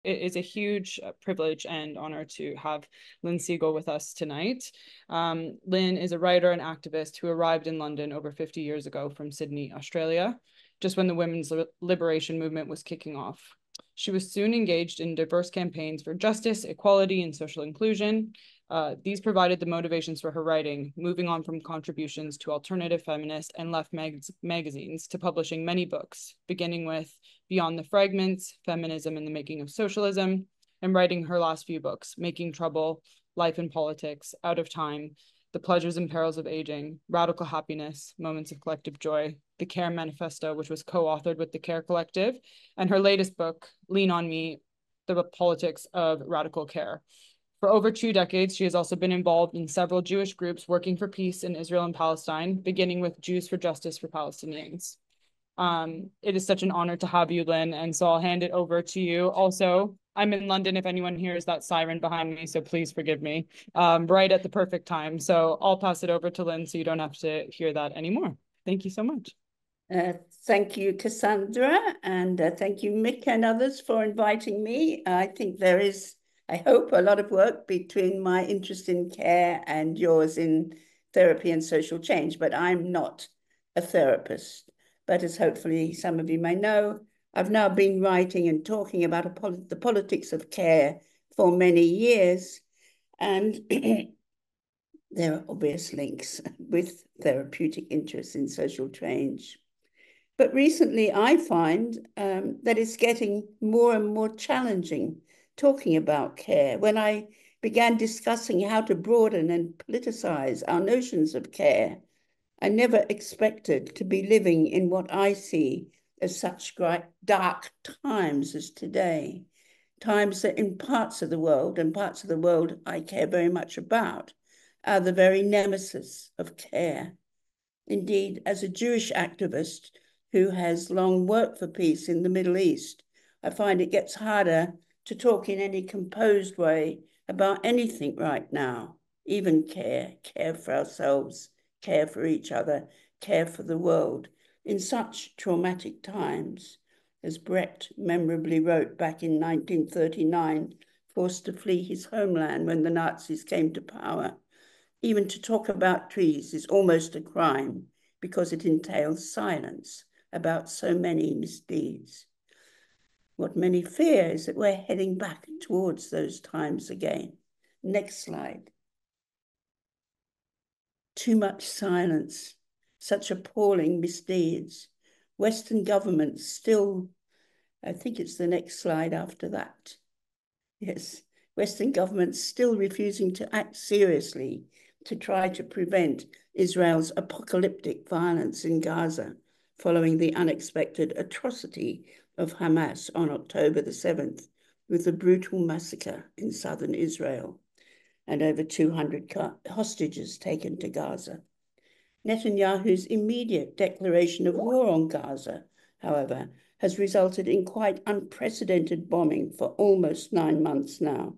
it is a huge privilege and honor to have Lynne Segal with us tonight. Lynne is a writer and activist who arrived in London over 50 years ago from Sydney, Australia, just when the women's liberation movement was kicking off. She was soon engaged in diverse campaigns for justice, equality, and social inclusion. These provided the motivations for her writing, moving on from contributions to alternative feminist and left magazines to publishing many books, beginning with Beyond the Fragments, Feminism and the Making of Socialism, and writing her last few books, Making Trouble, Life and Politics, Out of Time, The Pleasures and Perils of Aging, Radical Happiness, Moments of Collective Joy, The Care Manifesto, which was co-authored with the Care Collective, and her latest book, Lean on Me, The Politics of Radical Care. For over 2 decades, she has also been involved in several Jewish groups working for peace in Israel and Palestine, beginning with Jews for Justice for Palestinians. It is such an honor to have you, Lynne, and so I'll hand it over to you. Also, I'm in London if anyone hears that siren behind me, so please forgive me, right at the perfect time. So I'll pass it over to Lynne so you don't have to hear that anymore. Thank you so much. Thank you, Cassandra, and thank you, Mick and others for inviting me. I think there is, I hope, a lot of work between my interest in care and yours in therapy and social change, but I'm not a therapist. But as hopefully some of you may know, I've now been writing and talking about the politics of care for many years, and there are obvious links with therapeutic interests in social change. But recently I find that it's getting more and more challenging talking about care. When I began discussing how to broaden and politicize our notions of care, I never expected to be living in what I see as such dark times as today. Times that in parts of the world, and parts of the world I care very much about, are the very nemesis of care. Indeed, as a Jewish activist who has long worked for peace in the Middle East, I find it gets harder to talk in any composed way about anything right now, even care for ourselves, care for each other, care for the world, in such traumatic times, as Brecht memorably wrote back in 1939, forced to flee his homeland when the Nazis came to power. Even to talk about trees is almost a crime because it entails silence about so many misdeeds. What many fear is that we're heading back towards those times again. Next slide. Too much silence, such appalling misdeeds. Western governments still, I think it's the next slide after that. Yes, Western governments still refusing to act seriously to try to prevent Israel's apocalyptic violence in Gaza following the unexpected atrocity of Hamas on October the 7th with the brutal massacre in southern Israel and over 200 hostages taken to Gaza. Netanyahu's immediate declaration of war on Gaza, however, has resulted in quite unprecedented bombing for almost 9 months now,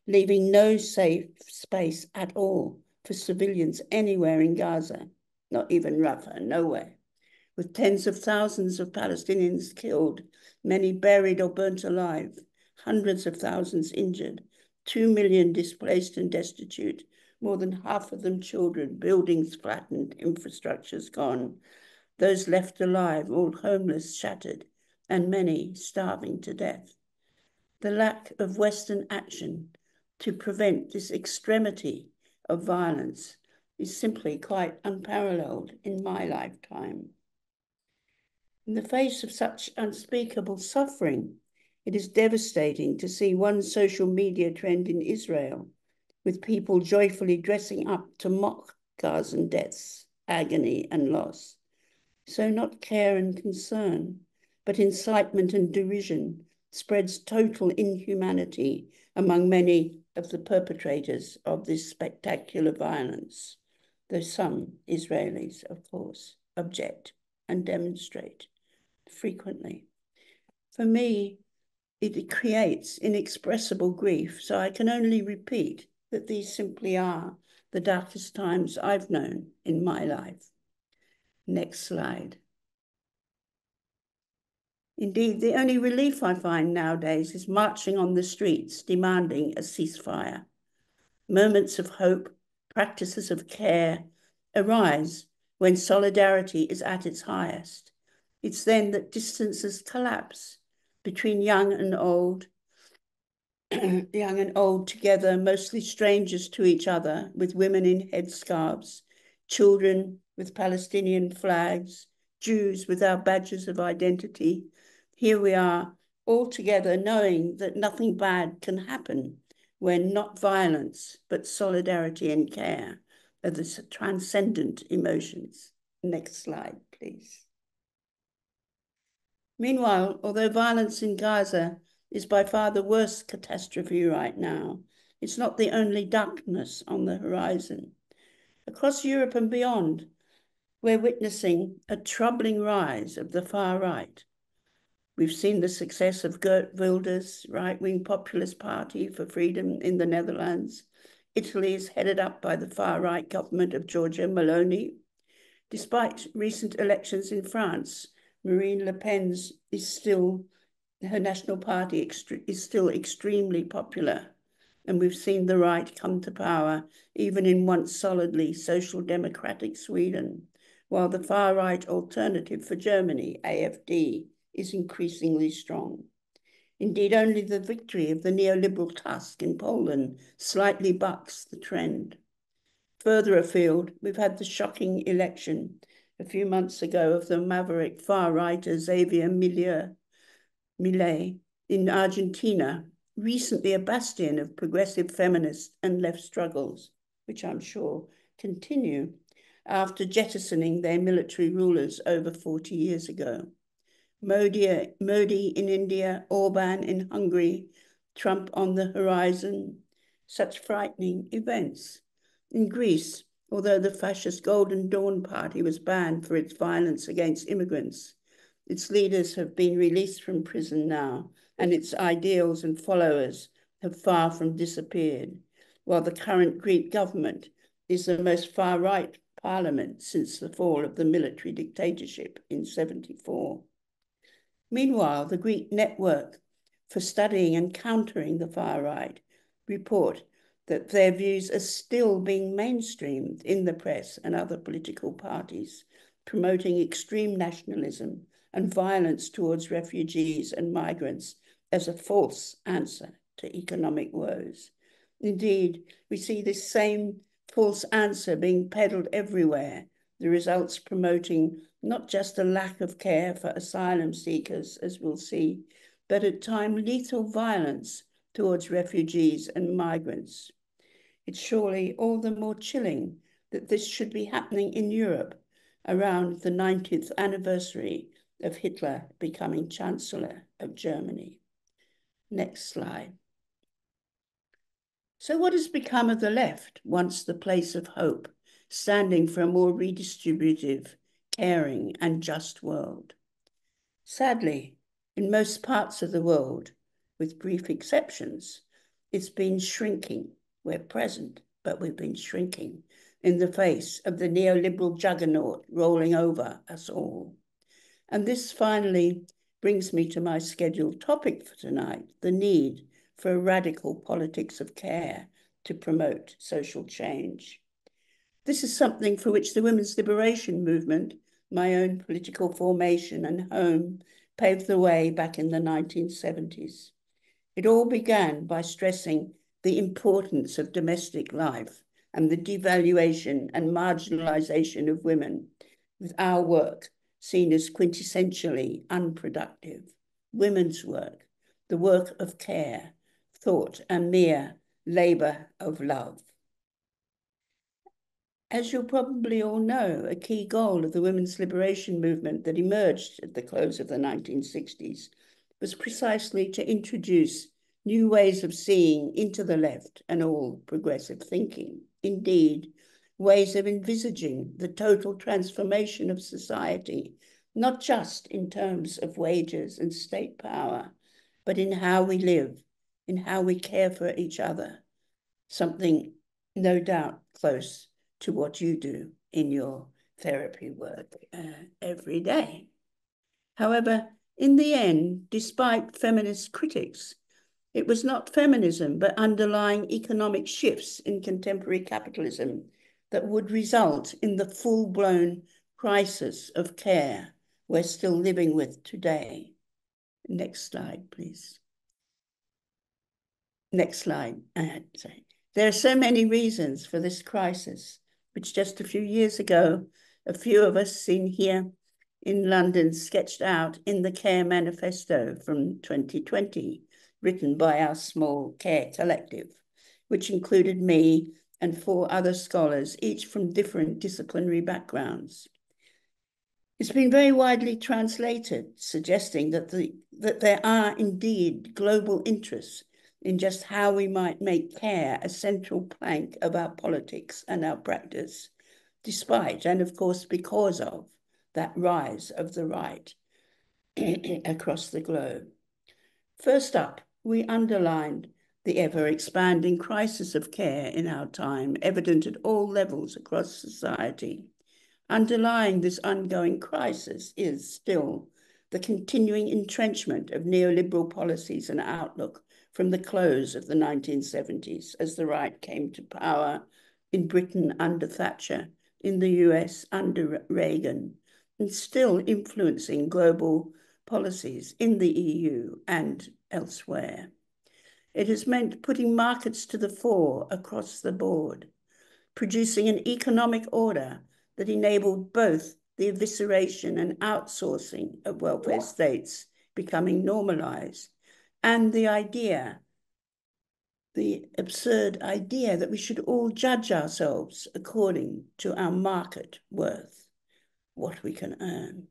leaving no safe space at all for civilians anywhere in Gaza, not even Rafah, nowhere, with tens of thousands of Palestinians killed, many buried or burnt alive, hundreds of thousands injured, 2 million displaced and destitute, more than half of them children, buildings flattened, infrastructures gone, those left alive, all homeless, shattered, and many starving to death. The lack of Western action to prevent this extremity of violence is simply quite unparalleled in my lifetime. In the face of such unspeakable suffering, it is devastating to see one social media trend in Israel with people joyfully dressing up to mock Gazan deaths, agony and loss. So not care and concern, but incitement and derision spreads total inhumanity among many of the perpetrators of this spectacular violence, though some Israelis, of course, object and demonstrate frequently. For me, it creates inexpressible grief, so I can only repeat that these simply are the darkest times I've known in my life. Next slide. Indeed, the only relief I find nowadays is marching on the streets, demanding a ceasefire. Moments of hope, practices of care arise when solidarity is at its highest. It's then that distances collapse between young and old, young and old together, mostly strangers to each other, with women in headscarves, children with Palestinian flags, Jews with our badges of identity. Here we are, all together, knowing that nothing bad can happen when not violence, but solidarity and care are the transcendent emotions. Next slide, please. Meanwhile, although violence in Gaza is by far the worst catastrophe right now, it's not the only darkness on the horizon. Across Europe and beyond, we're witnessing a troubling rise of the far right. We've seen the success of Geert Wilders' right-wing populist party for freedom in the Netherlands. Italy is headed up by the far-right government of Giorgia Meloni. Despite recent elections in France, Marine Le Pen's her national party is still extremely popular. And we've seen the right come to power, even in once solidly social democratic Sweden, while the far-right alternative for Germany, AfD, is increasingly strong. Indeed, only the victory of the neoliberal Tusk in Poland slightly bucks the trend. Further afield, we've had the shocking election a few months ago of the maverick far-righter Xavier Milei in Argentina, recently a bastion of progressive feminist and left struggles, which I'm sure continue after jettisoning their military rulers over 40 years ago. Modi in India, Orban in Hungary, Trump on the horizon, such frightening events. In Greece, although the fascist Golden Dawn Party was banned for its violence against immigrants, its leaders have been released from prison now, and its ideals and followers have far from disappeared, while the current Greek government is the most far-right parliament since the fall of the military dictatorship in 1974. Meanwhile, the Greek Network for Studying and Countering the Far-Right report that their views are still being mainstreamed in the press and other political parties, promoting extreme nationalism and violence towards refugees and migrants as a false answer to economic woes. Indeed, we see this same false answer being peddled everywhere, the results promoting not just a lack of care for asylum seekers, as we'll see, but at times lethal violence towards refugees and migrants. It's surely all the more chilling that this should be happening in Europe around the 90th anniversary of Hitler becoming Chancellor of Germany. Next slide. So what has become of the left, once the place of hope, standing for a more redistributive, caring and just world? Sadly, in most parts of the world, with brief exceptions, it's been shrinking. We're present, but we've been shrinking in the face of the neoliberal juggernaut rolling over us all. And this finally brings me to my scheduled topic for tonight, the need for a radical politics of care to promote social change. This is something for which the women's liberation movement, my own political formation and home, paved the way back in the 1970s. It all began by stressing the importance of domestic life and the devaluation and marginalization of women, with our work seen as quintessentially unproductive. Women's work, the work of care, thought a mere labor of love. As you'll probably all know, a key goal of the women's liberation movement that emerged at the close of the 1960s was precisely to introduce new ways of seeing into the left and all progressive thinking. Indeed, ways of envisaging the total transformation of society, not just in terms of wages and state power, but in how we live, in how we care for each other, something no doubt close to what you do in your therapy work every day. However, In the end, despite feminist critics, it was not feminism, but underlying economic shifts in contemporary capitalism that would result in the full-blown crisis of care we're still living with today. Next slide, please. Next slide. Sorry. There are so many reasons for this crisis, which just a few years ago, a few of us seen here in London sketched out in the Care Manifesto from 2020, written by our small care collective, which included me and 4 other scholars, each from different disciplinary backgrounds. It's been very widely translated, suggesting that there are indeed global interests in just how we might make care a central plank of our politics and our practice, despite, and of course because of, that rise of the right across the globe. First up, we underlined the ever-expanding crisis of care in our time, evident at all levels across society. Underlying this ongoing crisis is still the continuing entrenchment of neoliberal policies and outlook from the close of the 1970s as the right came to power in Britain under Thatcher, in the US under Reagan, and still influencing global policies in the EU and elsewhere. It has meant putting markets to the fore across the board, producing an economic order that enabled both the evisceration and outsourcing of welfare states becoming normalized, and the absurd idea that we should all judge ourselves according to our market worth, what we can earn.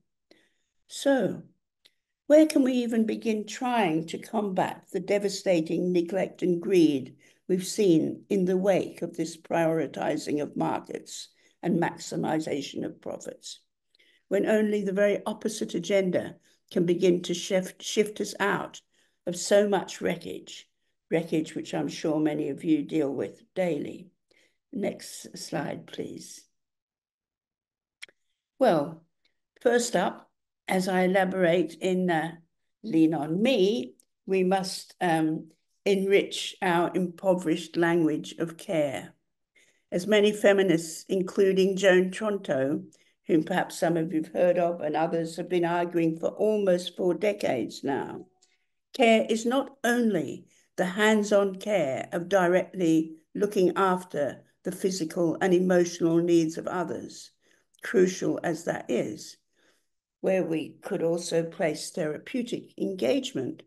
So, where can we even begin trying to combat the devastating neglect and greed we've seen in the wake of this prioritizing of markets and maximization of profits, when only the very opposite agenda can begin to shift us out of so much wreckage which I'm sure many of you deal with daily. Next slide, please. Well, first up, as I elaborate in Lean on Me, we must enrich our impoverished language of care. As many feminists, including Joan Tronto, whom perhaps some of you've heard of and others have been arguing for almost 4 decades now, care is not only the hands-on care of directly looking after the physical and emotional needs of others, crucial as that is, where we could also place therapeutic engagement.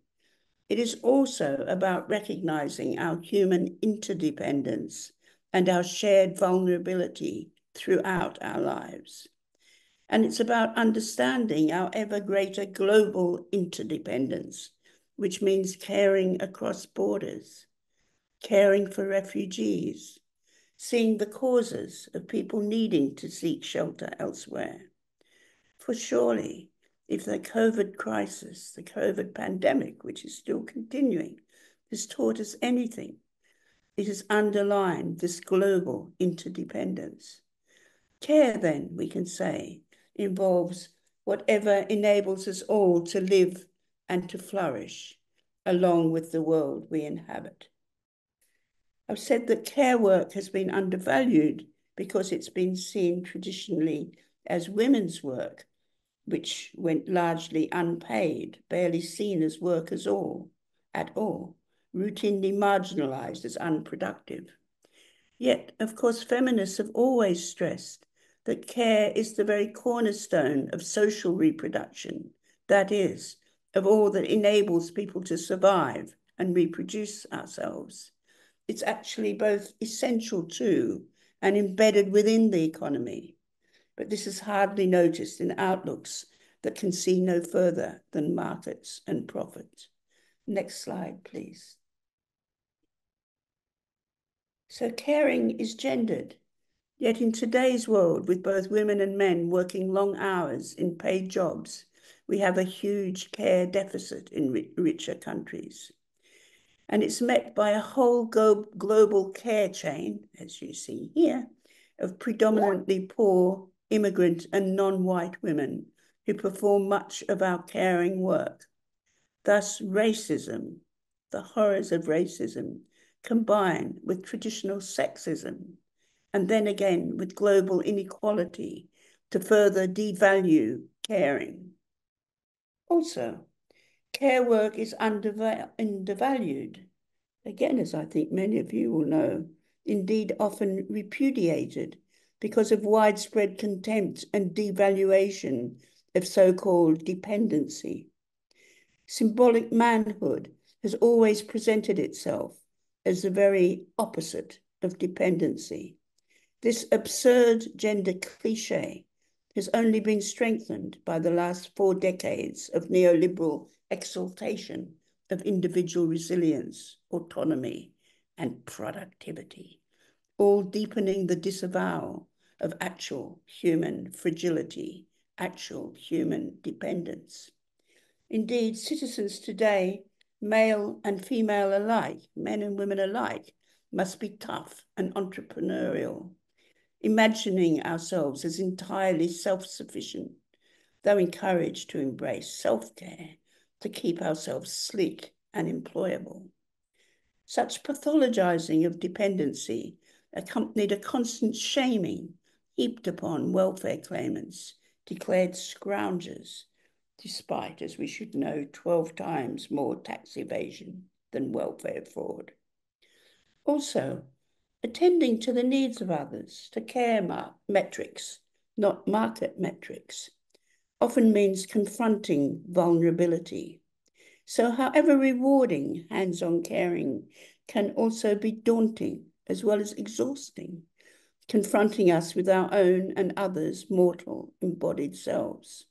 It is also about recognizing our human interdependence and our shared vulnerability throughout our lives. And it's about understanding our ever greater global interdependence, which means caring across borders, caring for refugees, seeing the causes of people needing to seek shelter elsewhere. For surely, if the COVID crisis, the COVID pandemic, which is still continuing, has taught us anything, it has underlined this global interdependence. Care, then, we can say, involves whatever enables us all to live and to flourish along with the world we inhabit. I've said that care work has been undervalued because it's been seen traditionally as women's work, which went largely unpaid, barely seen as work at all, routinely marginalized as unproductive. Yet, of course, feminists have always stressed that care is the very cornerstone of social reproduction, that is, of all that enables people to survive and reproduce ourselves. It's actually both essential to and embedded within the economy. But this is hardly noticed in outlooks that can see no further than markets and profit. Next slide, please. So caring is gendered. Yet in today's world, with both women and men working long hours in paid jobs, we have a huge care deficit in richer countries. And it's met by a whole global care chain, as you see here, of predominantly poor immigrant and non-white women who perform much of our caring work. Thus, racism, the horrors of racism, combine with traditional sexism, and then again with global inequality to further devalue caring. Also, care work is undervalued. Again, as I think many of you will know, indeed often repudiated because of widespread contempt and devaluation of so-called dependency. Symbolic manhood has always presented itself as the very opposite of dependency. This absurd gender cliché has only been strengthened by the last 4 decades of neoliberal exaltation of individual resilience, autonomy, and productivity, all deepening the disavowal of actual human fragility, actual human dependence. Indeed, citizens today, male and female alike, men and women alike, must be tough and entrepreneurial, imagining ourselves as entirely self-sufficient, though encouraged to embrace self-care to keep ourselves sleek and employable. Such pathologizing of dependency accompanied a constant shaming heaped upon welfare claimants, declared scroungers, despite, as we should know, 12 times more tax evasion than welfare fraud. Also, attending to the needs of others, to care metrics, not market metrics, often means confronting vulnerability. So however rewarding hands-on caring can also be daunting as well as exhausting, confronting us with our own and others' mortal embodied selves.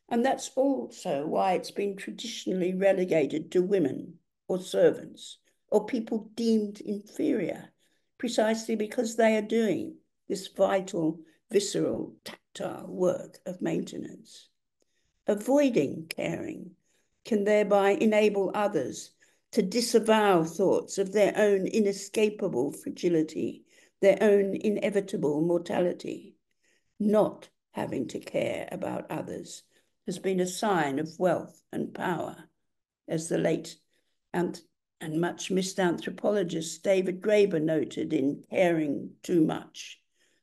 And that's also why it's been traditionally relegated to women or servants or people deemed inferior, precisely because they are doing this vital, visceral, tactile work of maintenance. Avoiding caring can thereby enable others to disavow thoughts of their own inescapable fragility, their own inevitable mortality. Not having to care about others has been a sign of wealth and power, as the late and much missed anthropologist David Graeber noted in Caring Too Much.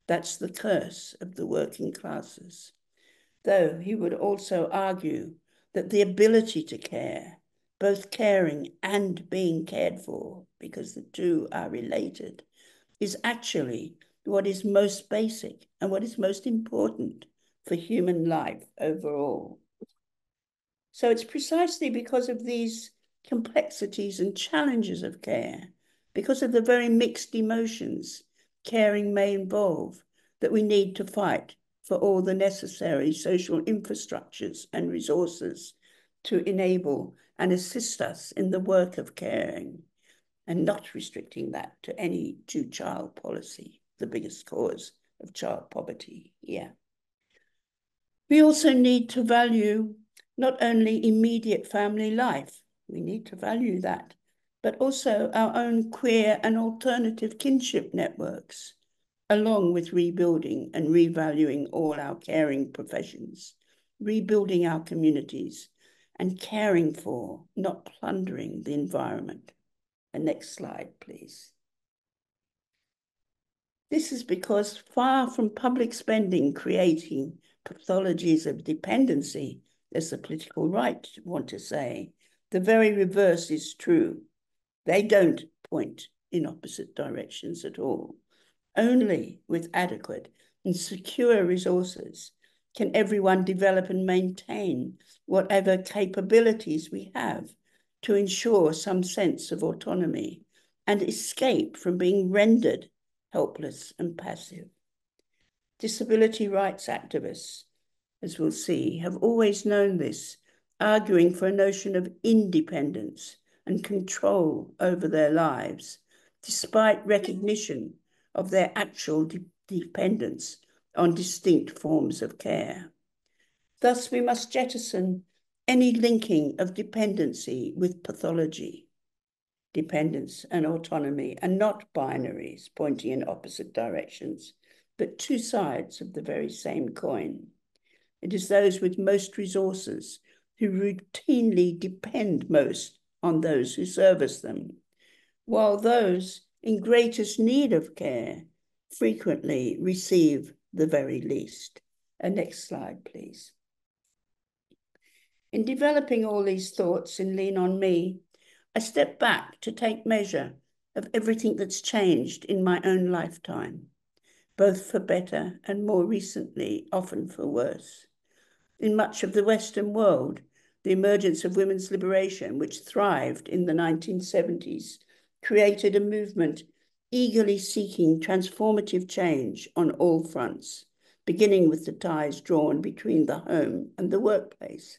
That's the curse of the working classes. Though he would also argue that the ability to care, both caring and being cared for, because the two are related, is actually what is most basic and what is most important for human life overall. So it's precisely because of these complexities and challenges of care, because of the very mixed emotions caring may involve, that we need to fight for all the necessary social infrastructures and resources to enable and assist us in the work of caring, and not restricting that to any two-child policy, the biggest cause of child poverty here. We also need to value not only immediate family life, we need to value that, but also our own queer and alternative kinship networks, along with rebuilding and revaluing all our caring professions, rebuilding our communities, and caring for, not plundering the environment. The next slide, please. This is because far from public spending creating pathologies of dependency, as the political right want to say, the very reverse is true. They don't point in opposite directions at all. Only with adequate and secure resources can everyone develop and maintain whatever capabilities we have to ensure some sense of autonomy and escape from being rendered helpless and passive. Disability rights activists, as we'll see, have always known this, arguing for a notion of independence and control over their lives, despite recognition of their actual dependence on distinct forms of care. Thus, we must jettison any linking of dependency with pathology. Dependence and autonomy are not binaries pointing in opposite directions, but two sides of the very same coin. It is those with most resources who routinely depend most on those who service them, while those in greatest need of care frequently receive the very least. Next slide, please. In developing all these thoughts in Lean on Me, I stepped back to take measure of everything that's changed in my own lifetime, both for better and more recently, often for worse. In much of the Western world, the emergence of women's liberation, which thrived in the 1970s, created a movement eagerly seeking transformative change on all fronts, beginning with the ties drawn between the home and the workplace,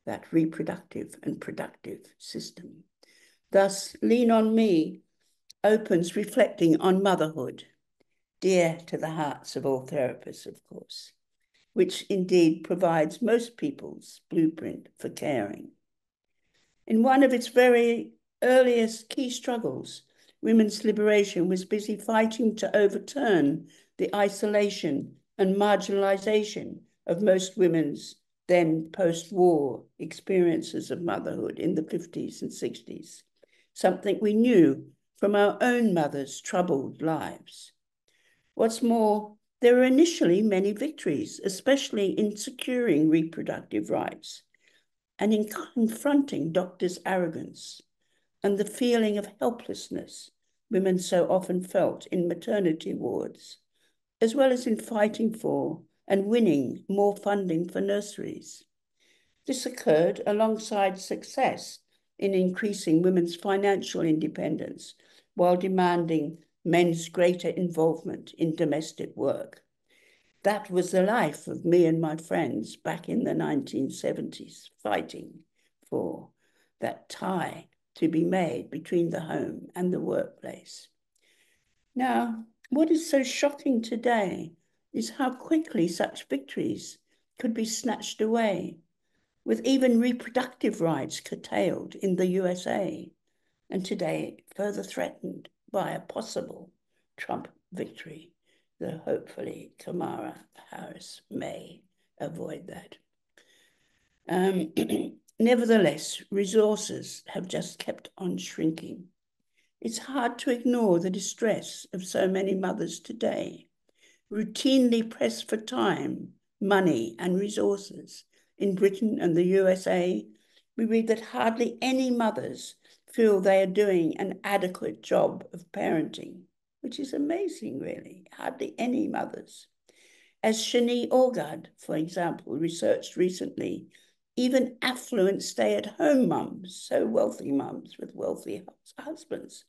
that reproductive and productive system. Thus, Lean on Me opens reflecting on motherhood, dear to the hearts of all therapists, of course, which indeed provides most people's blueprint for caring. In one of its very earliest key struggles, women's liberation was busy fighting to overturn the isolation and marginalization of most women's then post-war experiences of motherhood in the 50s and 60s, something we knew from our own mothers' troubled lives. What's more, there were initially many victories, especially in securing reproductive rights and in confronting doctors' arrogance and the feeling of helplessness women so often felt in maternity wards, as well as in fighting for and winning more funding for nurseries. This occurred alongside success in increasing women's financial independence while demanding men's greater involvement in domestic work. That was the life of me and my friends back in the 1970s, fighting for that tie to be made between the home and the workplace. Now, what is so shocking today is how quickly such victories could be snatched away, with even reproductive rights curtailed in the USA, and today further threatened by a possible Trump victory, though hopefully Kamala Harris may avoid that. Nevertheless, resources have just kept on shrinking. It's hard to ignore the distress of so many mothers today, routinely pressed for time, money, and resources. In Britain and the USA, we read that hardly any mothers feel they are doing an adequate job of parenting, which is amazing, really. Hardly any mothers. As Shani Orgad, for example, researched recently, even affluent stay-at-home mums, so wealthy mums with wealthy husbands,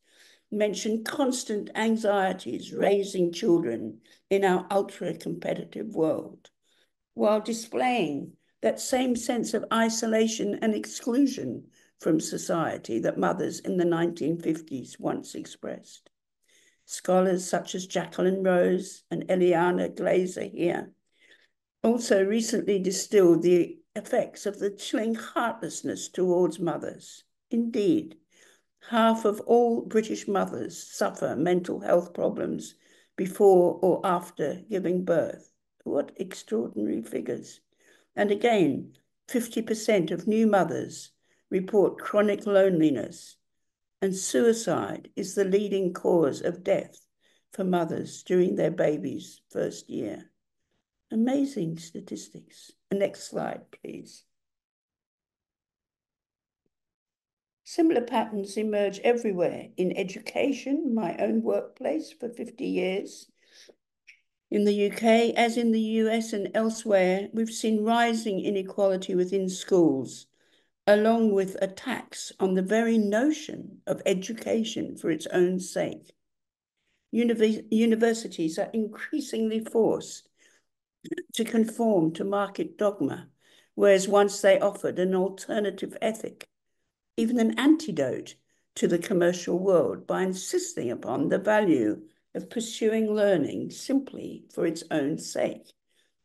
mention constant anxieties raising children in our ultra-competitive world, while displaying that same sense of isolation and exclusion from society that mothers in the 1950s once expressed. Scholars such as Jacqueline Rose and Eliana Glazer here also recently distilled the effects of the chilling heartlessness towards mothers. Indeed, half of all British mothers suffer mental health problems before or after giving birth. What extraordinary figures. And again, 50% of new mothers report chronic loneliness, and suicide is the leading cause of death for mothers during their baby's first year. Amazing statistics. Next slide, please. Similar patterns emerge everywhere in education, my own workplace for 50 years. In the UK, as in the US and elsewhere, we've seen rising inequality within schools, along with attacks on the very notion of education for its own sake. Universities are increasingly forced to conform to market dogma, whereas once they offered an alternative ethic, even an antidote to the commercial world, by insisting upon the value of pursuing learning simply for its own sake,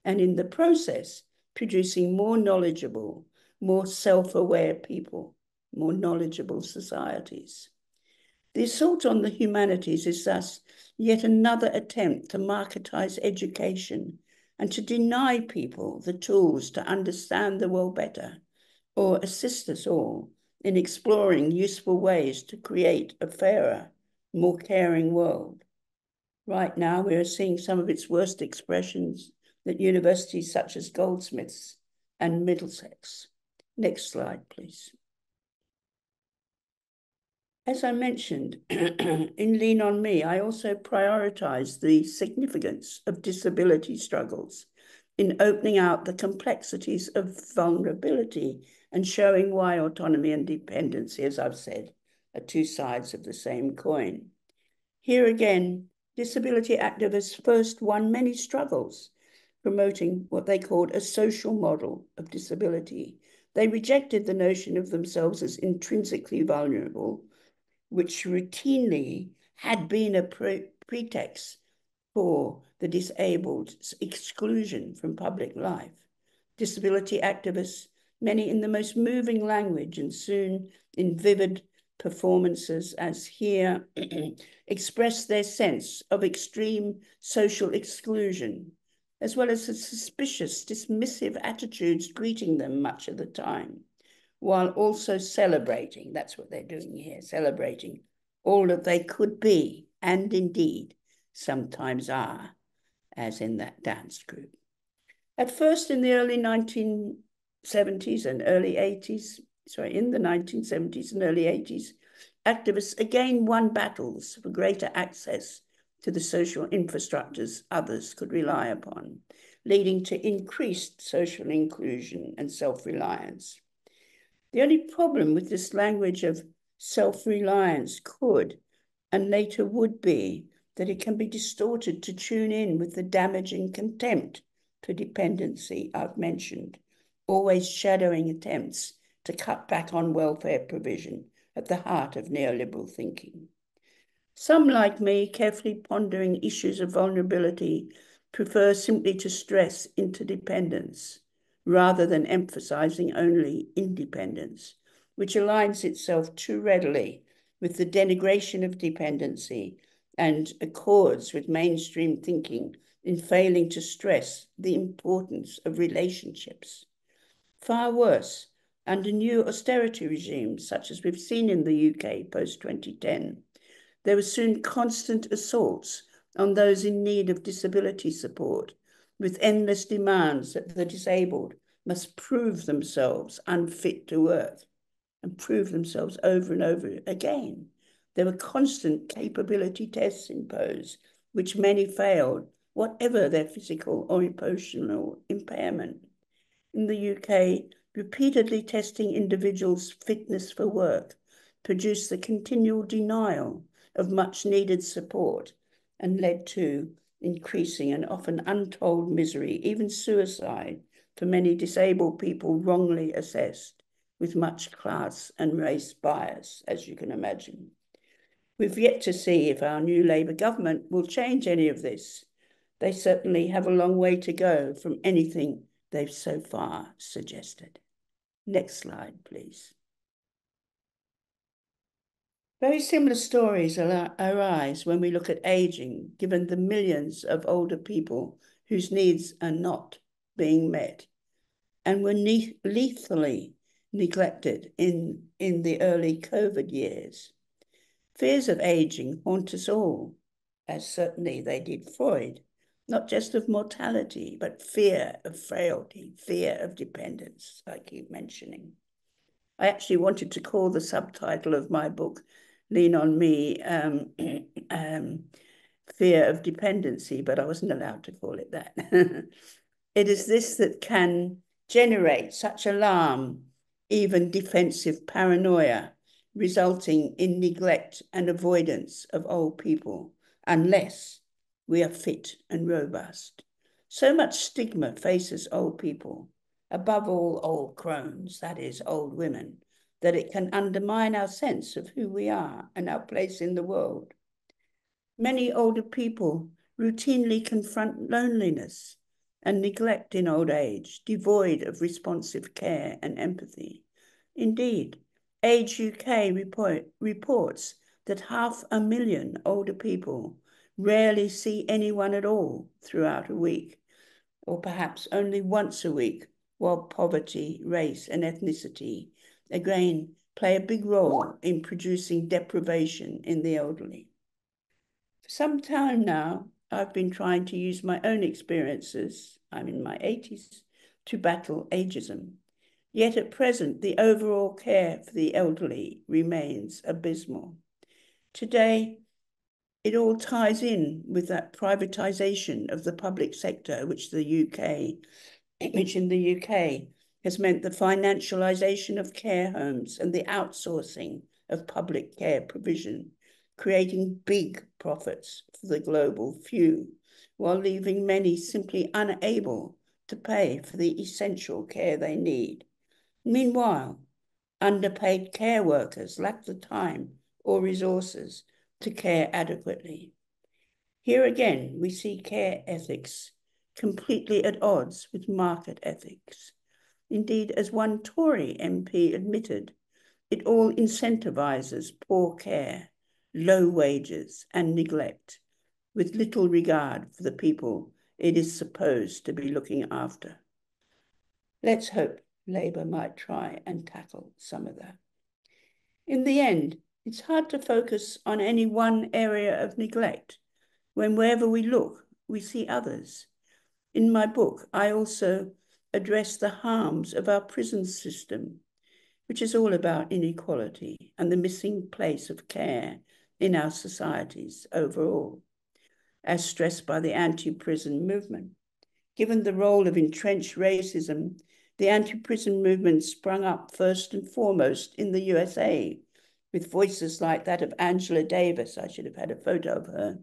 and in the process producing more knowledgeable, more self-aware people, more knowledgeable societies. The assault on the humanities is thus yet another attempt to marketize education and to deny people the tools to understand the world better, or assist us all in exploring useful ways to create a fairer, more caring world. Right now, we are seeing some of its worst expressions at universities such as Goldsmiths and Middlesex. Next slide, please. As I mentioned, in Lean on Me, I also prioritize the significance of disability struggles in opening out the complexities of vulnerability and showing why autonomy and dependency, as I've said, are two sides of the same coin. Here again, disability activists first won many struggles, promoting what they called a social model of disability. They rejected the notion of themselves as intrinsically vulnerable, which routinely had been a pretext for the disabled's exclusion from public life. Disability activists, many in the most moving language and soon in vivid performances as here, express their sense of extreme social exclusion, as well as the suspicious, dismissive attitudes greeting them much of the time, while also celebrating, that's what they're doing here, celebrating all that they could be, and indeed sometimes are, as in that dance group. At first, in the early 1970s and early 80s, in the 1970s and early 80s, activists again won battles for greater access to the social infrastructures others could rely upon, leading to increased social inclusion and self-reliance. The only problem with this language of self-reliance could, and later would be, that it can be distorted to tune in with the damaging contempt for dependency I've mentioned, always shadowing attempts to cut back on welfare provision at the heart of neoliberal thinking. Some, like me, carefully pondering issues of vulnerability, prefer simply to stress interdependence rather than emphasizing only independence, which aligns itself too readily with the denigration of dependency and accords with mainstream thinking in failing to stress the importance of relationships. Far worse, under new austerity regimes, such as we've seen in the UK post-2010, there were soon constant assaults on those in need of disability support, with endless demands that the disabled must prove themselves unfit to work and prove themselves over and over again. There were constant capability tests imposed, which many failed, whatever their physical or emotional impairment. In the UK, repeatedly testing individuals' fitness for work produced the continual denial of much needed support and led to increasing and often untold misery, even suicide, for many disabled people wrongly assessed, with much class and race bias, as you can imagine. We've yet to see if our new Labour government will change any of this. They certainly have a long way to go from anything they've so far suggested. Next slide, please. Very similar stories arise when we look at aging, given the millions of older people whose needs are not being met and were lethally neglected in the early COVID years. Fears of aging haunt us all, as certainly they did Freud, not just of mortality, but fear of frailty, fear of dependence, I keep mentioning. I actually wanted to call the subtitle of my book, Lean on Me, Fear of Dependency, but I wasn't allowed to call it that. It is this that can generate such alarm, even defensive paranoia, resulting in neglect and avoidance of old people, unless we are fit and robust. So much stigma faces old people, above all old crones, that is, old women, that it can undermine our sense of who we are and our place in the world. Many older people routinely confront loneliness and neglect in old age, devoid of responsive care and empathy. Indeed, Age UK reports that 500,000 older people rarely see anyone at all throughout a week, or perhaps only once a week, while poverty, race, and ethnicity again play a big role in producing deprivation in the elderly. For some time now, I've been trying to use my own experiences, I'm in my 80s, to battle ageism. Yet at present, the overall care for the elderly remains abysmal. Today, it all ties in with that privatisation of the public sector, which in the UK has meant the financialisation of care homes and the outsourcing of public care provision, creating big profits for the global few, while leaving many simply unable to pay for the essential care they need. Meanwhile, underpaid care workers lack the time or resources to care adequately. Here again, we see care ethics completely at odds with market ethics. Indeed, as one Tory MP admitted, it all incentivises poor care, low wages, and neglect, with little regard for the people it is supposed to be looking after. Let's hope Labour might try and tackle some of that. In the end, it's hard to focus on any one area of neglect when wherever we look, we see others. In my book, I also address the harms of our prison system, which is all about inequality and the missing place of care in our societies overall, as stressed by the anti-prison movement. Given the role of entrenched racism, the anti-prison movement sprung up first and foremost in the USA, with voices like that of Angela Davis, I should have had a photo of her,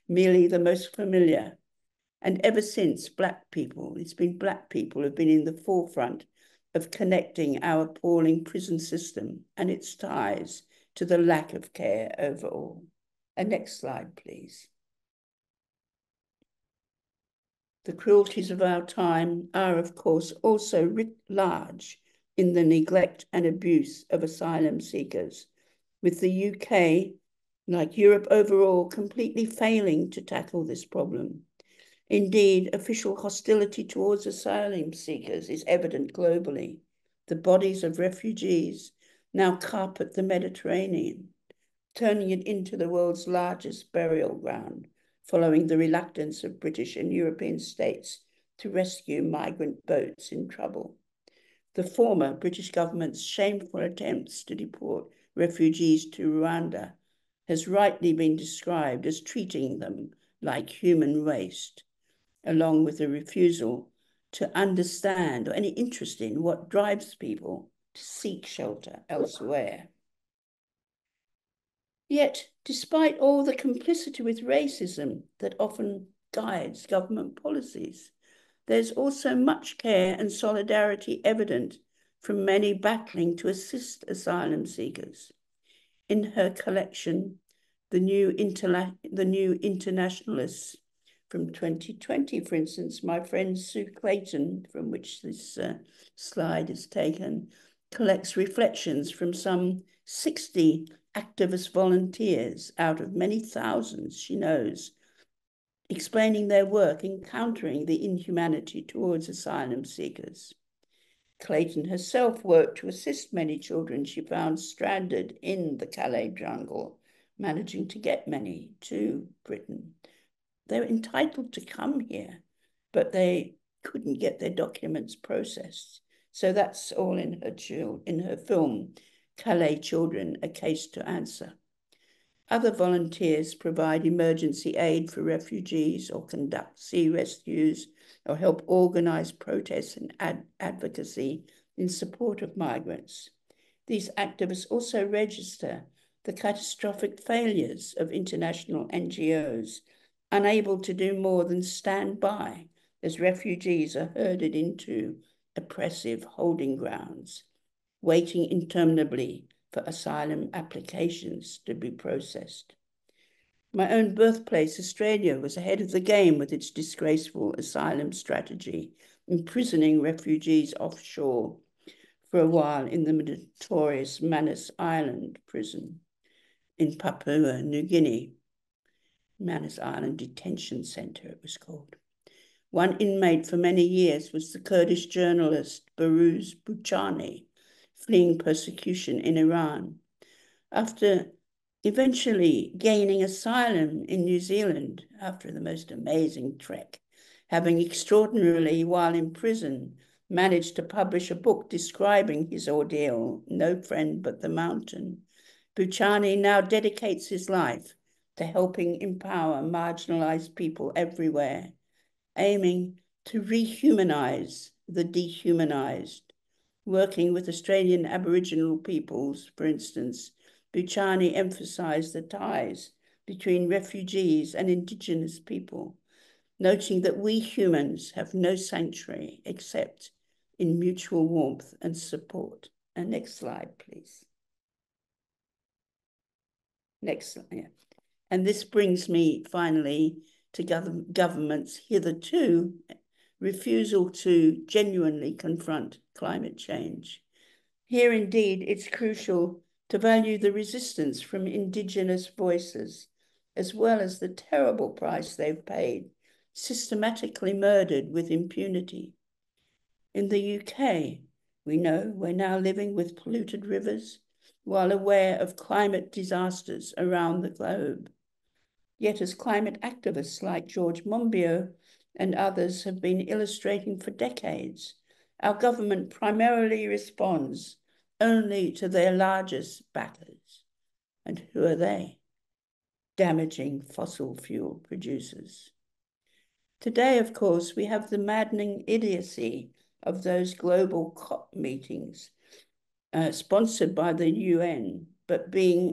merely the most familiar. And ever since, it's been Black people who've been in the forefront of connecting our appalling prison system and its ties to the lack of care overall. Next slide, please. The cruelties of our time are, of course, also writ large in the neglect and abuse of asylum seekers, with the UK, like Europe overall, completely failing to tackle this problem. Indeed, official hostility towards asylum seekers is evident globally. The bodies of refugees now carpet the Mediterranean, turning it into the world's largest burial ground, following the reluctance of British and European states to rescue migrant boats in trouble. The former British government's shameful attempts to deport refugees to Rwanda has rightly been described as treating them like human waste, along with the refusal to understand or any interest in what drives people to seek shelter elsewhere. Yet, despite all the complicity with racism that often guides government policies, there's also much care and solidarity evident from many battling to assist asylum seekers. In her collection, the new internationalists from 2020, for instance, my friend Sue Clayton, from which this slide is taken, collects reflections from some 60 activist volunteers out of many thousands she knows, explaining their work in countering the inhumanity towards asylum seekers. Clayton herself worked to assist many children she found stranded in the Calais jungle, managing to get many to Britain. They were entitled to come here, but they couldn't get their documents processed. So that's all in her film, Calais Children, A Case to Answer. Other volunteers provide emergency aid for refugees or conduct sea rescues or help organise protests and advocacy in support of migrants. These activists also register the catastrophic failures of international NGOs, unable to do more than stand by as refugees are herded into oppressive holding grounds, waiting interminably for asylum applications to be processed. My own birthplace, Australia, was ahead of the game with its disgraceful asylum strategy, imprisoning refugees offshore for a while in the notorious Manus Island prison in Papua New Guinea. Manus Island Detention Centre, it was called. One inmate for many years was the Kurdish journalist Behrouz Boochani, fleeing persecution in Iran. After eventually gaining asylum in New Zealand after the most amazing trek, having extraordinarily, while in prison, managed to publish a book describing his ordeal, No Friend But the Mountain, Boochani now dedicates his life to helping empower marginalized people everywhere, aiming to rehumanize the dehumanized. Working with Australian Aboriginal peoples, for instance, Boochani emphasized the ties between refugees and Indigenous people, noting that we humans have no sanctuary except in mutual warmth and support. And next slide, please. Next slide. Yeah. And this brings me finally to governments' hitherto refusal to genuinely confront climate change. Here, indeed, it's crucial to value the resistance from Indigenous voices, as well as the terrible price they've paid, systematically murdered with impunity. In the UK, we know we're now living with polluted rivers, while aware of climate disasters around the globe. Yet as climate activists like George Monbiot and others have been illustrating for decades, our government primarily responds only to their largest backers. And who are they? Damaging fossil fuel producers. Today, of course, we have the maddening idiocy of those global COP meetings, sponsored by the UN, but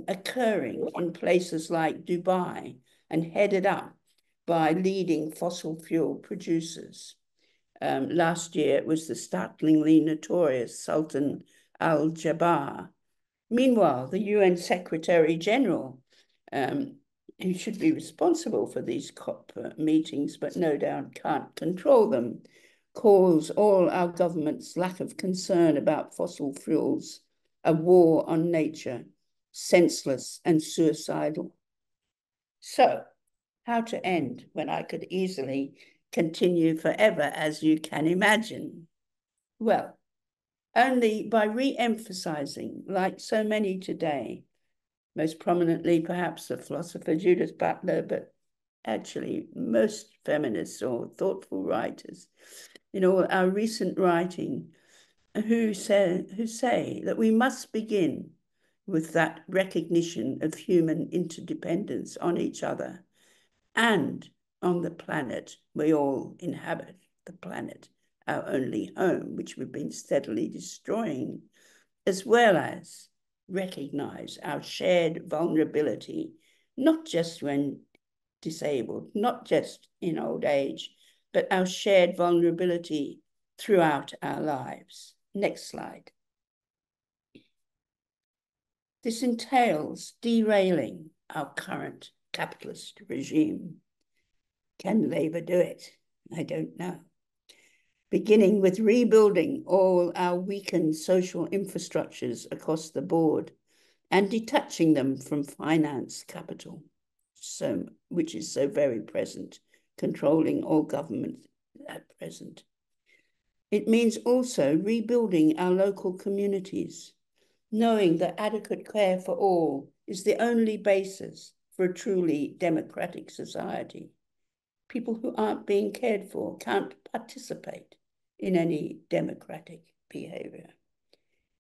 occurring in places like Dubai and headed up by leading fossil fuel producers. Last year, it was the startlingly notorious Sultan Al-Jaber. Meanwhile, the UN Secretary General, who should be responsible for these COP meetings, but no doubt can't control them, calls all our government's lack of concern about fossil fuels a war on nature, senseless and suicidal. So, how to end when I could easily continue forever, as you can imagine? Well, only by re-emphasizing, like so many today, most prominently perhaps the philosopher Judith Butler, but actually most feminists or thoughtful writers in all our recent writing, who say that we must begin with that recognition of human interdependence on each other and on the planet we all inhabit, the planet, our only home, which we've been steadily destroying, as well as recognize our shared vulnerability, not just when disabled, not just in old age, but our shared vulnerability throughout our lives. Next slide. This entails derailing our current capitalist regime. Can Labour do it? I don't know. Beginning with rebuilding all our weakened social infrastructures across the board and detaching them from finance capital, which is so very present, controlling all government at present. It means also rebuilding our local communities, knowing that adequate care for all is the only basis for a truly democratic society. People who aren't being cared for can't participate in any democratic behavior.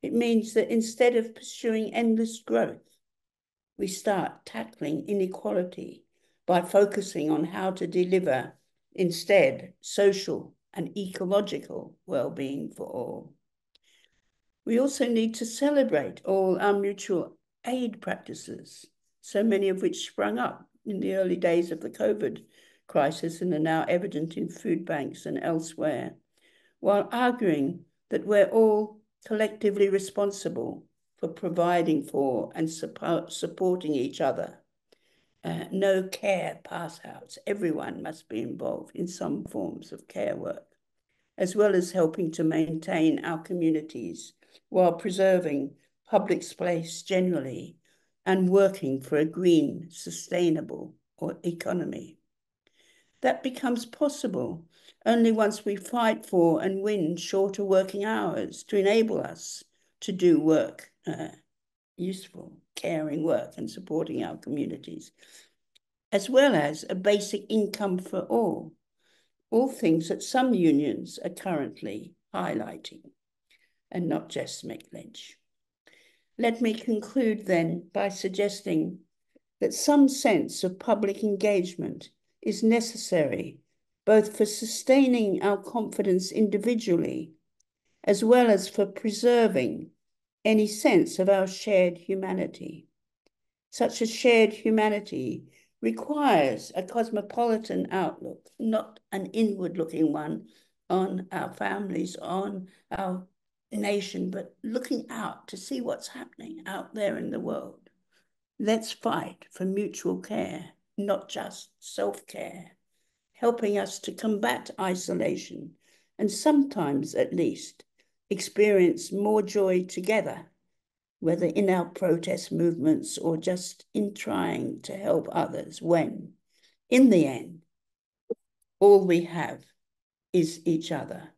It means that instead of pursuing endless growth, we start tackling inequality by focusing on how to deliver instead social and ecological well-being for all. We also need to celebrate all our mutual aid practices, so many of which sprung up in the early days of the COVID crisis and are now evident in food banks and elsewhere, while arguing that we're all collectively responsible for providing for and supporting each other. No care pass-outs. Everyone must be involved in some forms of care work, as well as helping to maintain our communities while preserving public space generally and working for a green, sustainable economy. That becomes possible only once we fight for and win shorter working hours to enable us to do work, useful, caring work and supporting our communities, as well as a basic income for all things that some unions are currently highlighting, and not just Mick Lynch. Let me conclude then by suggesting that some sense of public engagement is necessary both for sustaining our confidence individually as well as for preserving any sense of our shared humanity. Such a shared humanity requires a cosmopolitan outlook, not an inward-looking one on our families, on our nation, but looking out to see what's happening out there in the world. Let's fight for mutual care, not just self-care, helping us to combat isolation and sometimes, at least, experience more joy together, whether in our protest movements or just in trying to help others when, in the end, all we have is each other.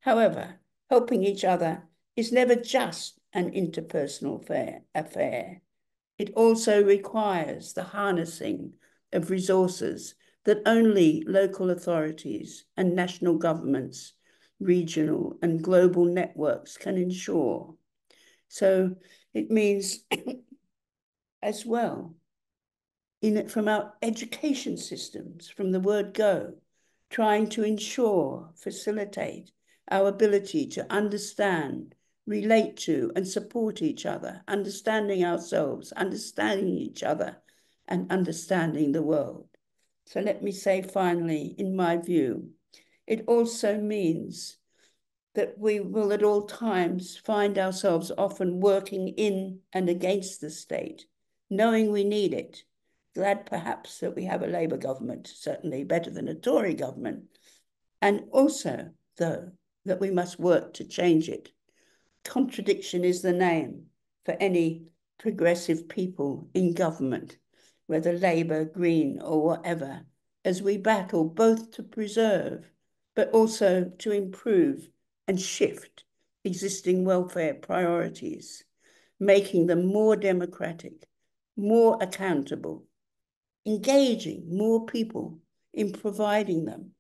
However, helping each other is never just an interpersonal affair. It also requires the harnessing of resources that only local authorities and national governments, regional and global networks can ensure. So it means as well, from our education systems, from the word go, trying to ensure, facilitate our ability to understand, relate to, and support each other, understanding ourselves, understanding each other, and understanding the world. So let me say finally, in my view, it also means that we will at all times find ourselves often working in and against the state, knowing we need it. Glad perhaps that we have a Labour government, certainly better than a Tory government, and also, though, that we must work to change it. Contradiction is the name for any progressive people in government, whether Labour, Green, or whatever, as we battle both to preserve, but also to improve and shift existing welfare priorities, making them more democratic, more accountable, engaging more people in providing them,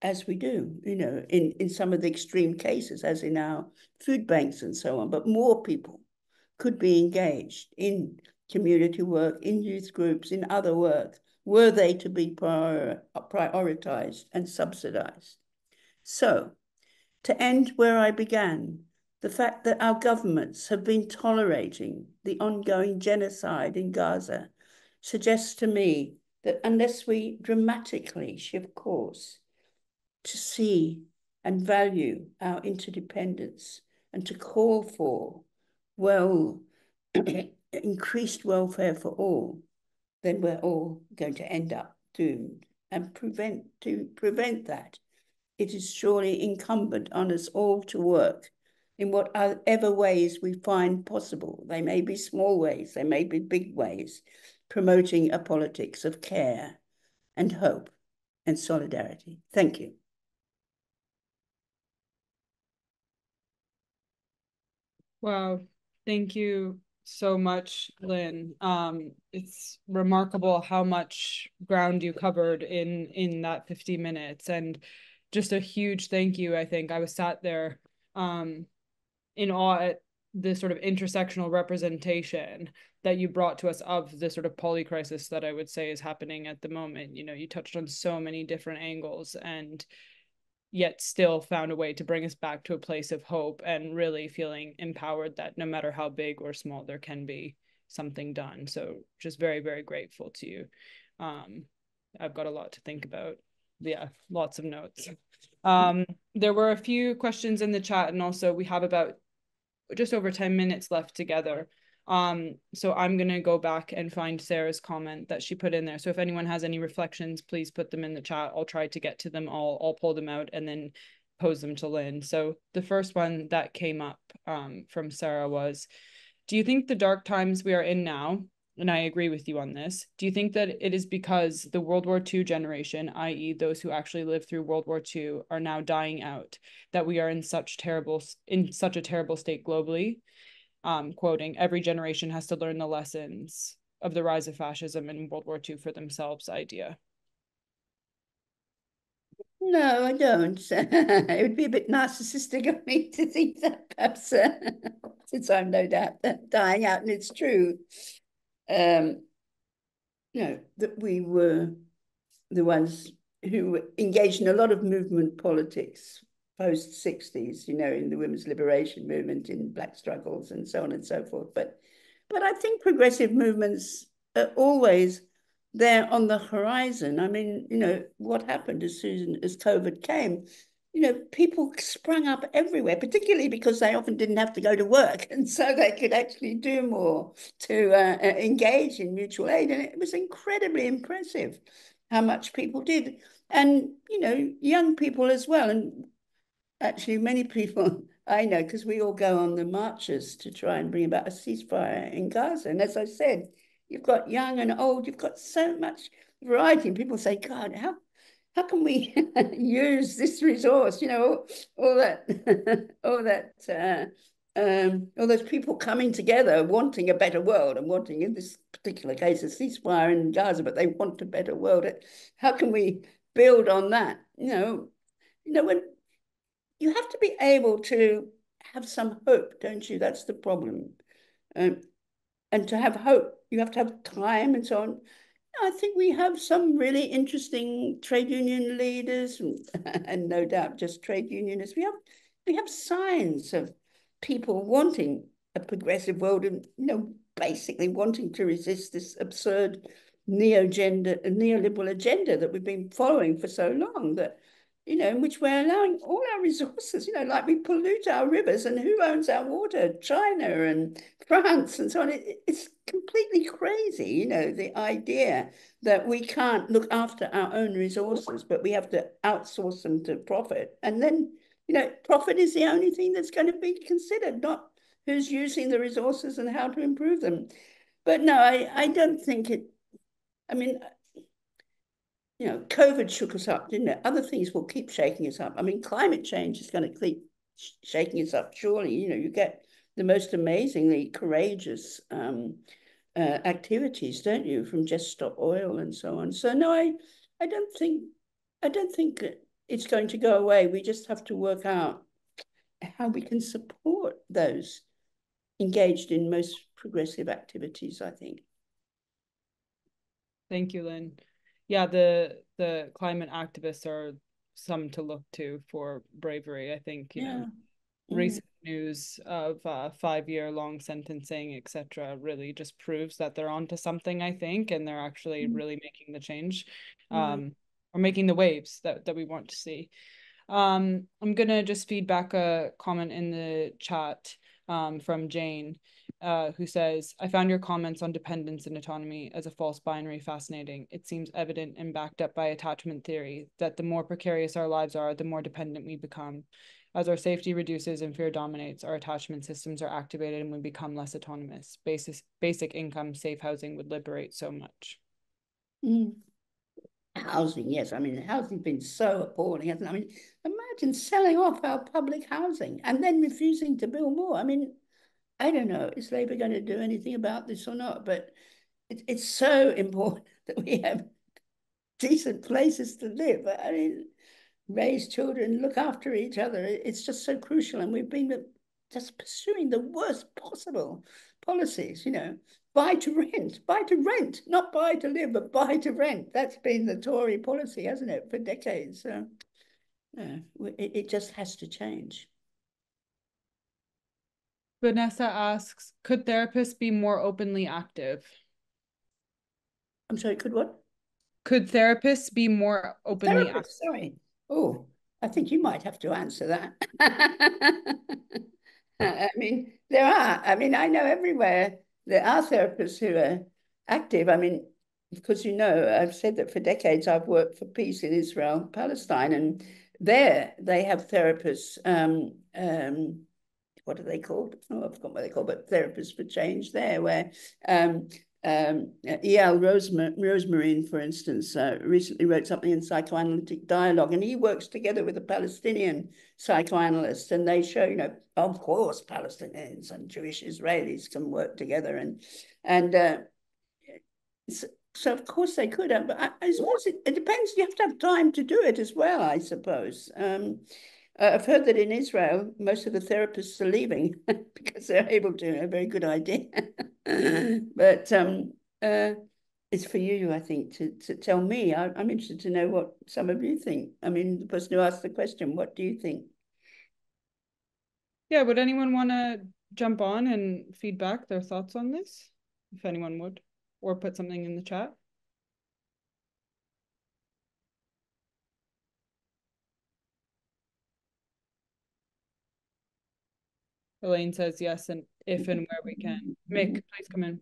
as we do, in some of the extreme cases, as in our food banks and so on, but more people could be engaged in community work, in youth groups, in other work, were they to be prioritized and subsidized. So, to end where I began, the fact that our governments have been tolerating the ongoing genocide in Gaza suggests to me that unless we dramatically shift course to see and value our interdependence and to call for, increased welfare for all, then we're all going to end up doomed. And to prevent that, it is surely incumbent on us all to work in whatever ways we find possible. They may be small ways, they may be big ways, promoting a politics of care and hope and solidarity. Thank you. Wow, thank you so much, Lynne. It's remarkable how much ground you covered in that 50 minutes, and just a huge thank you. I think I was sat there in awe at the sort of intersectional representation that you brought to us of the sort of polycrisis that I would say is happening at the moment. You touched on so many different angles and yet still found a way to bring us back to a place of hope and really feeling empowered that no matter how big or small, there can be something done. So just very, very grateful to you. I've got a lot to think about. Yeah, lots of notes. There were a few questions in the chat, and also we have about just over 10 minutes left together. So I'm going to go back and find Sarah's comment that she put in there. So if anyone has any reflections, please put them in the chat. I'll try to get to them all. I'll pull them out and then pose them to Lynne. So the first one that came up from Sarah was, do you think the dark times we are in now, and I agree with you on this. Do you think that it is because the World War II generation, i.e., those who actually lived through World War II, are now dying out, that we are in such a terrible state globally? Quoting, every generation has to learn the lessons of the rise of fascism in World War II for themselves idea. No, I don't. It would be a bit narcissistic of me to think that, perhaps, since I'm no doubt dying out, and it's true. That we were the ones who engaged in a lot of movement politics post-60s, in the women's liberation movement, in black struggles, and so on and so forth. But I think progressive movements are always there on the horizon. I mean, what happened as soon as COVID came, people sprung up everywhere, particularly because they often didn't have to go to work. And so they could actually do more to engage in mutual aid. And it was incredibly impressive how much people did. And, young people as well. And actually, many people I know, because we all go on the marches to try and bring about a ceasefire in Gaza. And as I said, you've got young and old, you've got so much variety. And people say, God, how can we use this resource? All that, all those people coming together, wanting a better world, and wanting, in this particular case, a ceasefire in Gaza, but they want a better world. How can we build on that? When you have to be able to have some hope, don't you? That's the problem. And to have hope, you have to have time and so on. I think we have some really interesting trade union leaders, and no doubt just trade unionists. We have signs of people wanting a progressive world, and basically wanting to resist this absurd neoliberal agenda that we've been following for so long, that in which we're allowing all our resources, like we pollute our rivers, and who owns our water? China and France and so on. It's completely crazy, the idea that we can't look after our own resources, but we have to outsource them to profit. And then, profit is the only thing that's going to be considered, not who's using the resources and how to improve them. But no, I don't think it, I mean, COVID shook us up, didn't it? Other things will keep shaking us up. I mean, climate change is going to keep shaking us up, surely. You get the most amazingly courageous activities, don't you, from Just Stop Oil and so on. So no, I don't think it's going to go away. We just have to work out how we can support those engaged in most progressive activities, I think. Thank you, Lynne. Yeah, the climate activists are some to look to for bravery. I think, recent news of 5-year-long sentencing, etc., really just proves that they're onto something, I think, and they're actually really making the change, or making the waves that we want to see. I'm gonna just feed back a comment in the chat from Jane, who says, I found your comments on dependence and autonomy as a false binary fascinating. It seems evident and backed up by attachment theory that the more precarious our lives are, the more dependent we become. As our safety reduces and fear dominates, our attachment systems are activated and we become less autonomous. Basic income, safe housing would liberate so much. Housing, yes. I mean, housing's been so appalling, hasn't it? I mean, imagine selling off our public housing and then refusing to build more. I mean, I don't know, is Labour going to do anything about this or not? But it's so important that we have decent places to live. I mean, raise children, look after each other. It's just so crucial. And we've been just pursuing the worst possible policies, buy to rent, not buy to live, but buy to rent. That's been the Tory policy, hasn't it, for decades? So it just has to change. Vanessa asks, could therapists be more openly active? I'm sorry, could what? Could therapists be more openly active? Sorry. Oh, I think you might have to answer that. I mean, there are. I mean, I know everywhere there are therapists who are active. I mean, because I've said that for decades I've worked for peace in Israel, Palestine, and there they have therapists. What are they called? Oh, I've forgotten what they're called, but therapists for change there, where E.L. Rosemarin, for instance, recently wrote something in Psychoanalytic Dialogue, and he works together with a Palestinian psychoanalyst, and they show, of course, Palestinians and Jewish Israelis can work together, and so of course they could have, but I suppose it depends. You have to have time to do it as well, I suppose. I've heard that in Israel, most of the therapists are leaving because they're able to. A very good idea. But it's for you, I think, to tell me. I'm interested to know what some of you think. I mean, the person who asked the question, what do you think? Yeah, would anyone want to jump on and feedback their thoughts on this? If anyone would, or put something in the chat. Elaine says yes, and if and where we can. Mick, please come in.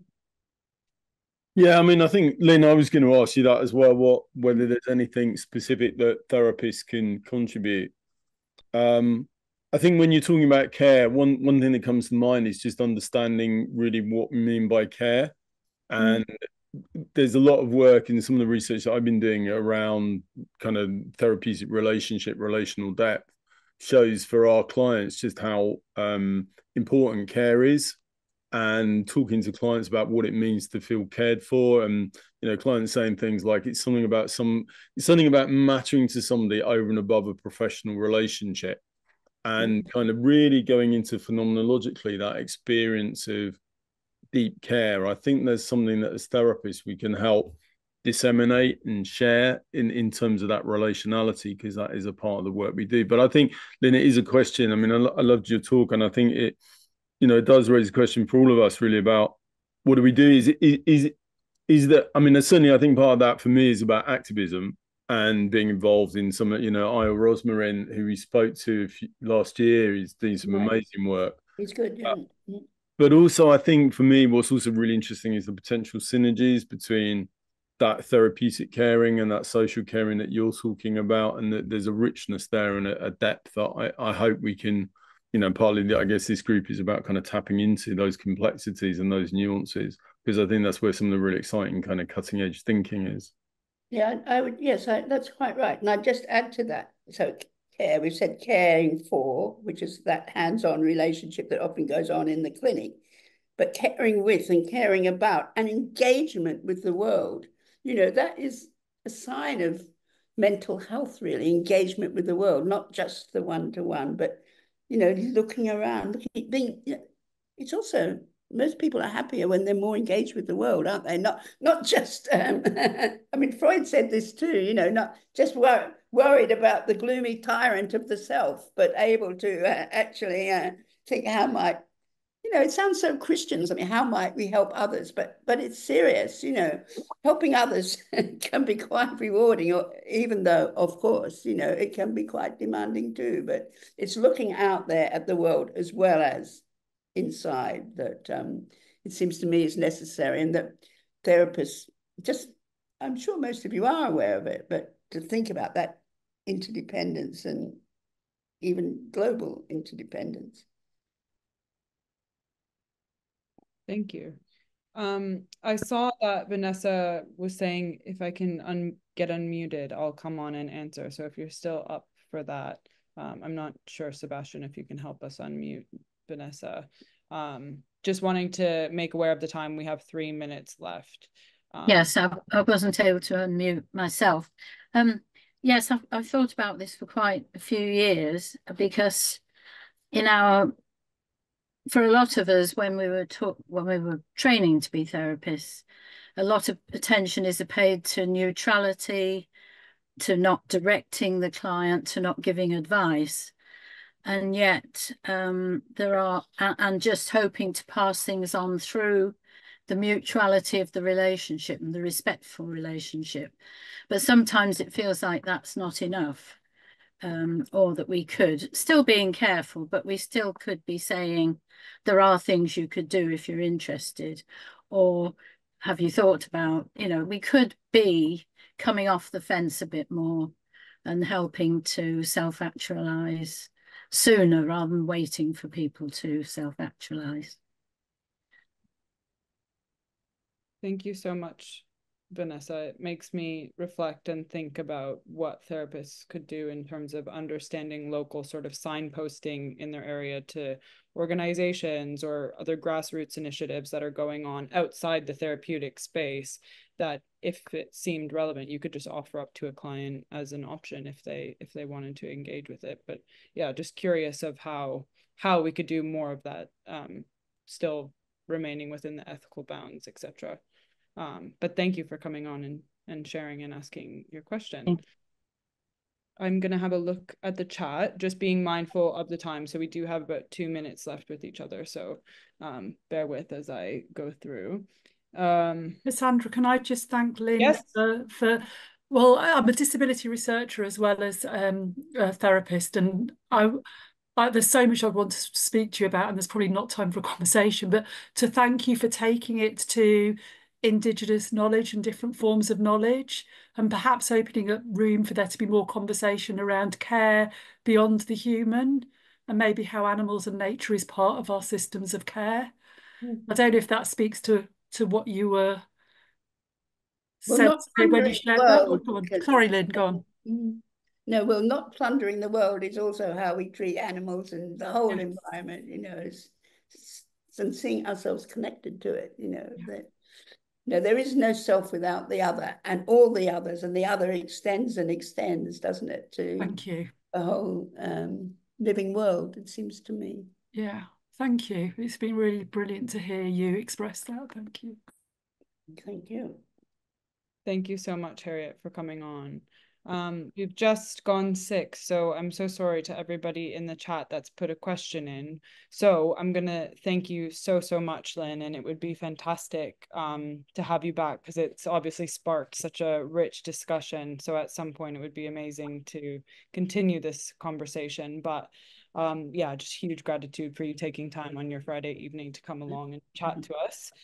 Yeah, I mean, I think, Lynne, I was going to ask you that as well, whether there's anything specific that therapists can contribute. I think when you're talking about care, one thing that comes to mind is just understanding really what we mean by care. And there's a lot of work in some of the research that I've been doing around kind of therapeutic relational depth, shows for our clients just how important care is, and talking to clients about what it means to feel cared for. And clients saying things like it's something about mattering to somebody over and above a professional relationship, and kind of really going into phenomenologically that experience of deep care. I think there's something that as therapists we can help disseminate and share in terms of that relationality, because that is a part of the work we do. But I think, Lynne, it is a question. I mean, I loved your talk, and I think it does raise a question for all of us really about what do we do? Is that, I mean, certainly I think part of that for me is about activism and being involved in some, I.L. Rosemarin, who we spoke to last year, is doing some amazing work. It's good, yeah. But also, I think for me, what's also really interesting is the potential synergies between that therapeutic caring and that social caring that you're talking about, and that there's a richness there and a depth that I hope we can, partly, I guess this group is about kind of tapping into those complexities and those nuances, because I think that's where some of the really exciting kind of cutting edge thinking is. Yeah, I would, yes, that's quite right. And I'd just add to that. So care, we've said caring for, which is that hands-on relationship that often goes on in the clinic, but caring with and caring about and engagement with the world, that is a sign of mental health, really, engagement with the world, not just the one-to-one, but, looking around, it's also, most people are happier when they're more engaged with the world, aren't they? Not just, I mean, Freud said this too, not just worried about the gloomy tyrant of the self, but able to actually think how might, it sounds so Christian. I mean, how might we help others? But it's serious, helping others can be quite rewarding, or even though, of course, it can be quite demanding too. But it's looking out there at the world as well as inside that it seems to me is necessary, and that therapists just, I'm sure most of you are aware of it, but to think about that interdependence and even global interdependence. Thank you. I saw that Vanessa was saying if I can get unmuted, I'll come on and answer. So if you're still up for that, I'm not sure, Sebastian, if you can help us unmute Vanessa. Just wanting to make aware of the time. We have 3 minutes left. Yes, I wasn't able to unmute myself. Yes, I've thought about this for quite a few years, because for a lot of us, when we were training to be therapists, a lot of attention is paid to neutrality, to not directing the client, to not giving advice. And yet there are, and just hoping to pass things on through the mutuality of the relationship and the respectful relationship. But sometimes it feels like that's not enough, or that we could, still being careful, but we still could be saying, there are things you could do if you're interested, or have you thought about, we could be coming off the fence a bit more and helping to self-actualize sooner rather than waiting for people to self-actualize. Thank you so much, Vanessa. It makes me reflect and think about what therapists could do in terms of understanding local sort of signposting in their area to organizations or other grassroots initiatives that are going on outside the therapeutic space, that if it seemed relevant, you could just offer up to a client as an option if they wanted to engage with it. But yeah, just curious of how we could do more of that, still remaining within the ethical bounds, etc. But thank you for coming on and sharing and asking your question. I'm going to have a look at the chat, just being mindful of the time. So we do have about 2 minutes left with each other. So bear with as I go through. Cassandra, can I just thank Lynne yes. for well, I'm a disability researcher as well as a therapist, and there's so much I want to speak to you about, and there's probably not time for a conversation, but to thank you for taking it to Indigenous knowledge and different forms of knowledge, and perhaps opening up room for there to be more conversation around care beyond the human, and maybe how animals and nature is part of our systems of care. I don't know if that speaks to what you were saying when you shared. Sorry, Lynne, go on. No, well, not plundering the world is also how we treat animals and the whole environment, you know, and seeing ourselves connected to it, you know, that there is no self without the other and all the others, and the other extends and extends, doesn't it, to thank you, the whole living world, it seems to me. Yeah, thank you. It's been really brilliant to hear you express that. Thank you. Thank you. Thank you so much, Harriet, for coming on. We've just gone 6, so I'm so sorry to everybody in the chat that's put a question in. So I'm going to thank you so much, Lynne, and it would be fantastic to have you back, because it's obviously sparked such a rich discussion. So at some point it would be amazing to continue this conversation. But yeah, just huge gratitude for you taking time on your Friday evening to come along and chat to us.